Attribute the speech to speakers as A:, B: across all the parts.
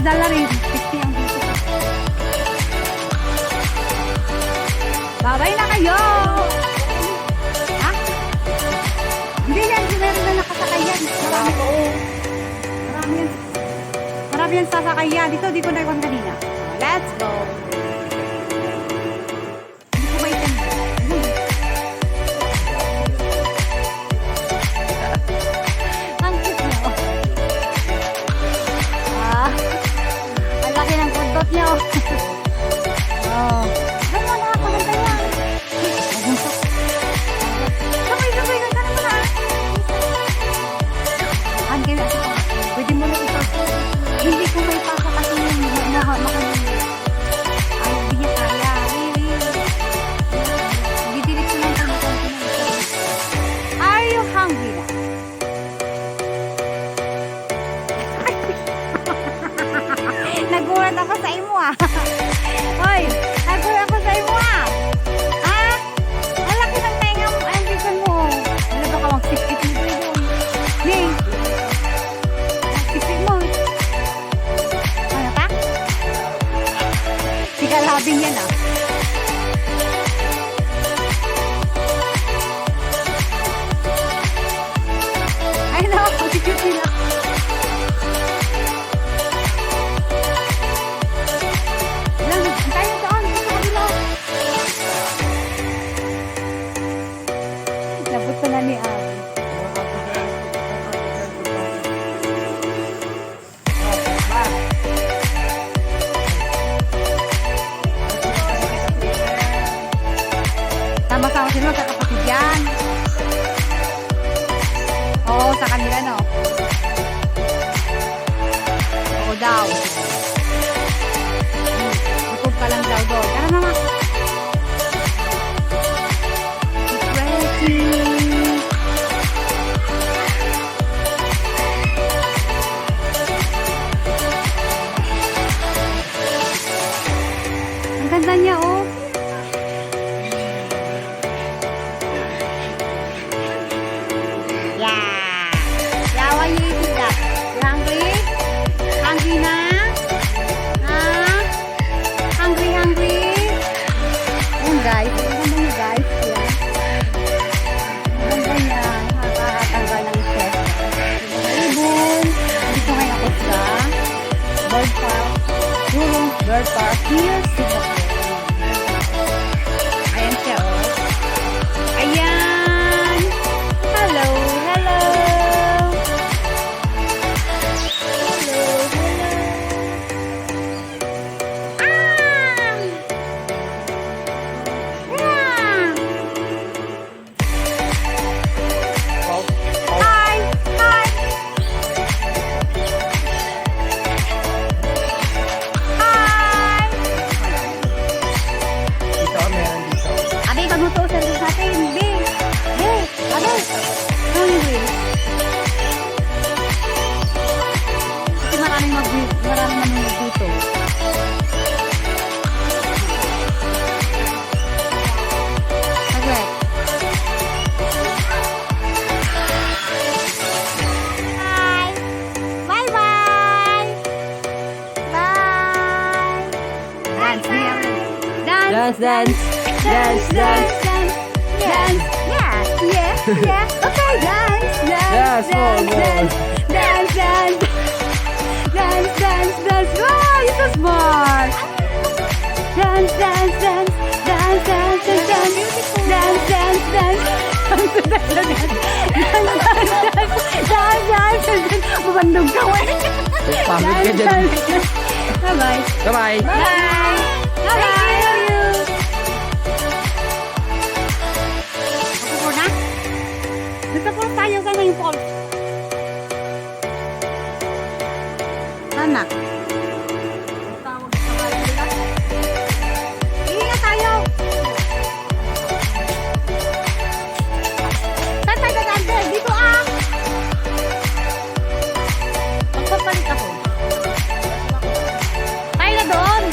A: $6 rin. 50 ang dito. Babay na kayo! Ha? Hindi yan. Meron na nakasakay yan. Marami ko. Marami yan. Marami yan sasakay yan. Dito, di ko na-iwan kanina. Let's go! Hindi ko maitin. Ang cute niyo. Ang laki ng kundot niyo. Oh. Ay, wala. Paganda yan. Sabay-sabay na. Sana mo na. Pwede mo na ito. Hindi ko may pasa kasi yung ay, hindi niya kaya. Didilit ko lang kung are you hungry na? Nagulat ako sa imo ah. Hoy, nagulat ako sa imo ah. Ah? Ang laki ng tenga mo. Ang bisan mo. Wala ba ka mag-sipit mo doon? Hey. Sipit mo. Ano pa? Sigalabing yan ah. Ay no, mag-cute nila. Nabot ko na ni Abby. Sama-sama sila magkakapatid yan. Oo, sa kanila no. Oo daw. Bukog ka lang daw doon. Tara mama. Ang ganda niya oh. Yeah. Yeah, why you eating that? You hungry? Hungry na? Huh? Hungry, hungry? Ayan guys. Ang ganda niya guys. Yan. Ang ganda niya. Nakakatanggal ng stress. Ibon. Dito ngayon ako sa bird park. Bird park here, Singapore. Ayan siya oh. Ayan. Hello, hello. Hello, hello. Ah! Yeah. Hi, hi. Hi.
B: Dito, meron dito.
A: Abi, magluto sa rin natin. Bi. Bi. Abi. Hungry. Kasi maraming manunod dito. Saglit. Hi. Bye-bye. Bye. Dance. Dance.
B: Dance, dance. Dance, dance.
A: Dance. Yeah. Yeah. Yeah. Okay. Dance.
B: Yes, more, more.
A: Dance. Dance. Dance. Dance. Dance. Wow, you're so smart. Dance. Dance. Dance. Dance. Dance. Dance. Dance. Dance. Dance. Dance. Mabandog ka, wey.
B: Pagod ka dyan.
A: Bye-bye.
B: Bye-bye.
A: Bye. Bye-bye. Love you. Ako na? Gusto po tayo sa yung falls. Sana. Hindi nga tayo. Saan tayo dadaan? Dito ah. Magpapalit ako. Tayo na doon.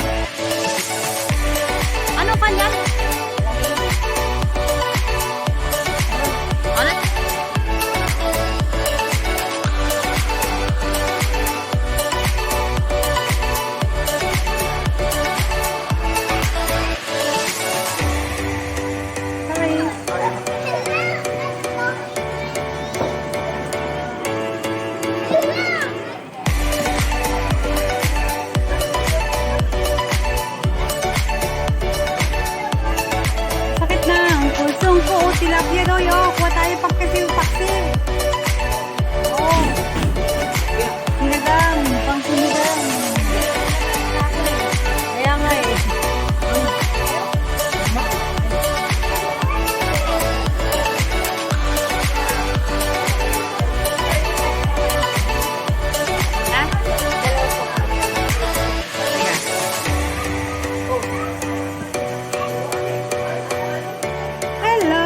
A: tilapia daw yun. Kuha tayo pagkasiw-paksiw. Oh. Sinigang, pang sinigang. Kaya nga eh. Ha? Hello!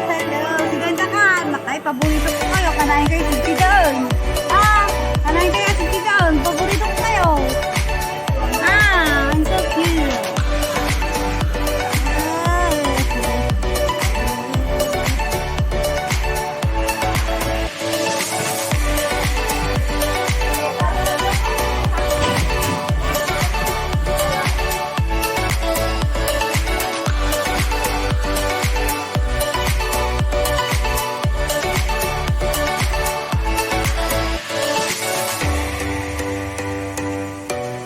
A: Hello! Siganda ka! Makay, paborito ko kayo. Kanain kayo si doon. Ah! Kanain kayo si doon. Paborito ko kayo. Ah! I'm so cute.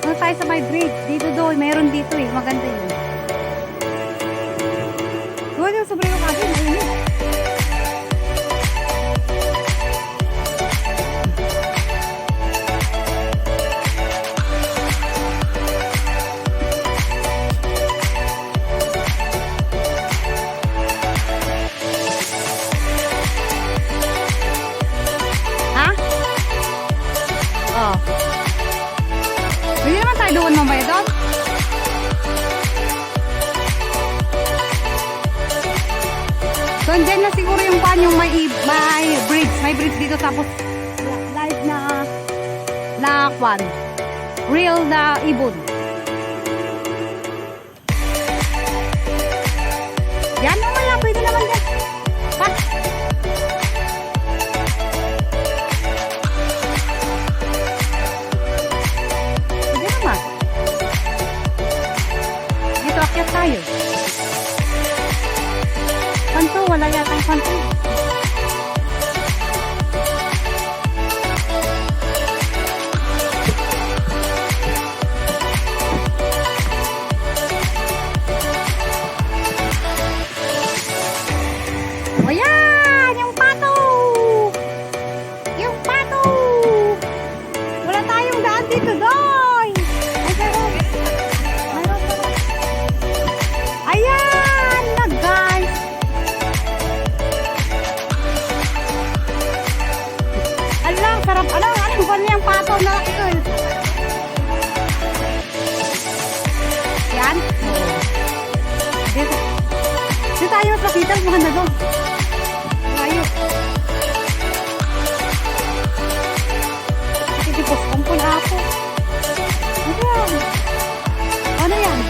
A: Ano tayo sa may bridge? Dito doon. Mayroon dito eh. Maganda yun. Doon yung sobrang kasi. Mainit. Ha? Oh. Pwede naman tayo doon mamaya doon. So, dyan na siguro yung pan yung may bridge. May bridge dito tapos live na kwan. Real na ibon. Yan mamaya. Pwede naman dyan. Pat. Pwede naman. Dito akyat tayo. Panto, wala yata yung panto. Ayan! Yung pato! Yung pato! Wala tayong daan dito, doy! Ay, pero... Mayroon pa ba? Ayan na, guys! Alam, sarap. Alam ba niyang pato na lakil? Yan? Dito. Dito tayo mas makita mga nagong. Ayos. Kitipos kumpul ako. Ano yan? Ano yan?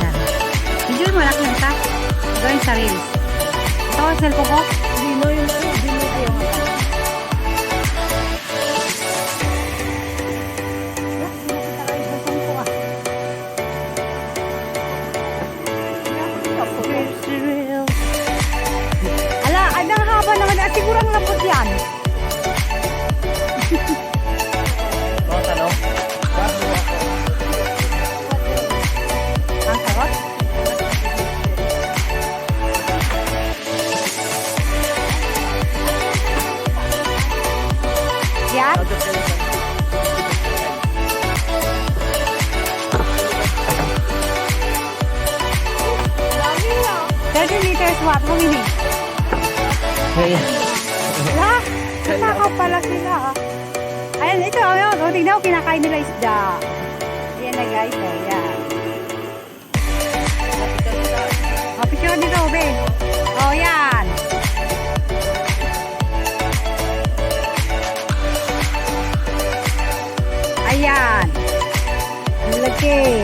A: Yan. Video mo lang kita. Gawin sa reels. Ito ang cellphone ko. Dino yung dino yung ala, ang haba naman. Siguro ang lapot yan.
B: Mga tanong?
A: Ang sarot. Yan. 30 liters what? How many?
B: Ayan.
A: Wala. Nasakaw pala sila. Ayan, ito. Ayan. O, tignan mo, kinakain nila isda. Ayan na guys. O, yan. O, picture dito, be. O, yan. Ayan. Ang laki.